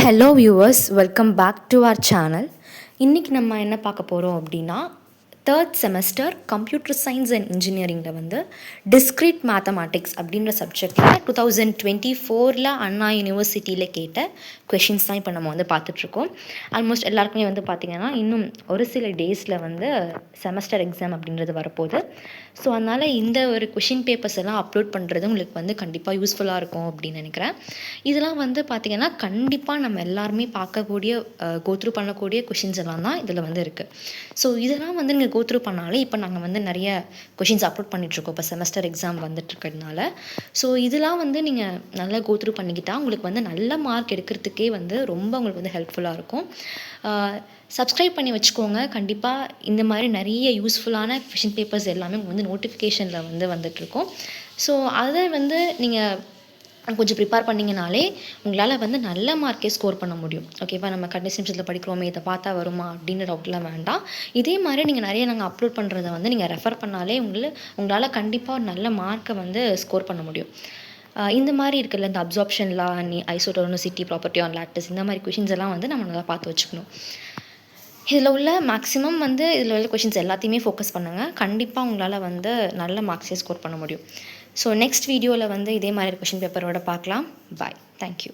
Hello viewers, welcome back to our channel. இன்றைக்கி நம்ம என்ன பார்க்க போகிறோம் அப்படின்னா, third semester computer science and இன்ஜினியரிங்கில் வந்து டிஸ்க்ரீட் மேத்தமேட்டிக்ஸ் அப்படின்ற சப்ஜெக்டில் 2024 அண்ணா யூனிவர்சிட்டியில் கேட்ட கொஷின்ஸ் தான் இப்போ நம்ம வந்து பார்த்துட்ருக்கோம். ஆல்மோஸ்ட் எல்லாருக்குமே வந்து பார்த்திங்கன்னா இன்னும் ஒரு சில டேஸில் வந்து செமஸ்டர் எக்ஸாம் அப்படின்றது வரப்போகுது. ஸோ அதனால் இந்த ஒரு கொஷின் பேப்பர்ஸ் எல்லாம் அப்லோட் பண்ணுறது உங்களுக்கு வந்து கண்டிப்பாக யூஸ்ஃபுல்லாக இருக்கும் அப்படின்னு நினைக்கிறேன். இதெல்லாம் வந்து பார்த்திங்கன்னா கண்டிப்பாக நம்ம எல்லாருமே பார்க்கக்கூடிய கோத்ரூ பண்ணக்கூடிய கொஷின்ஸ் எல்லாம் தான் இதில் வந்து இருக்குது. ஸோ இதெல்லாம் வந்து நீங்கள் கோத்ரூ பண்ணாலே இப்போ நாங்கள் வந்து நிறைய கொஷின்ஸ் அப்லோட் பண்ணிகிட்ருக்கோம் இப்போ செமஸ்டர் எக்ஸாம் வந்துட்டுருக்கிறதுனால. ஸோ இதெல்லாம் வந்து நீங்கள் நல்லா கோத்ரூ பண்ணிக்கிட்டால் உங்களுக்கு வந்து நல்ல மார்க் எடுக்கிறதுக்கே வந்து ரொம்ப உங்களுக்கு வந்து ஹெல்ப்ஃபுல்லாக இருக்கும். சப்ஸ்கிரைப் பண்ணி வச்சுக்கோங்க. கண்டிப்பாக இந்த மாதிரி நிறைய யூஸ்ஃபுல்லான கொஷின் பேப்பர்ஸ் எல்லாமே வந்து நோட்டிஃபிகேஷனில் வந்து வந்துட்டுருக்கோம். ஸோ அதை வந்து நீங்கள் கொஞ்சம் ப்ரிப்பேர் பண்ணிங்கனாலே உங்களால் வந்து நல்ல மார்க்கே ஸ்கோர் பண்ண முடியும். ஓகேவா? நம்ம கடைசி நிமிஷத்தில் படிக்கிறோமே, இதை பார்த்தா வருமா அப்படின்னு டவுட்லாம் வேண்டாம். இதே மாதிரி நீங்கள் நிறைய நாங்கள் அப்லோட் பண்ணுறதை வந்து நீங்கள் ரெஃபர் பண்ணாலே உங்களால் கண்டிப்பாக ஒரு நல்ல மார்க்கை வந்து ஸ்கோர் பண்ண முடியும். இந்த மாதிரி இருக்குல்ல, இந்த absorption law, isotonicity, property on lattices, இந்த மாதிரி கொஷின்ஸ் எல்லாம் வந்து நம்ம நல்லா பார்த்து வச்சுக்கணும். இதில் உள்ள மேக்ஸிமம் வந்து இதில் உள்ள கொஷின்ஸ் எல்லாத்தையுமே ஃபோக்கஸ் பண்ணுங்கள். கண்டிப்பாக உங்களால் வந்து நல்ல மார்க்ஸே ஸ்கோர் பண்ண முடியும். ஸோ நெக்ஸ்ட் வீடியோவில் வந்து இதே மாதிரி கொஷின் பேப்பரோட பார்க்கலாம். பாய். தேங்க்யூ.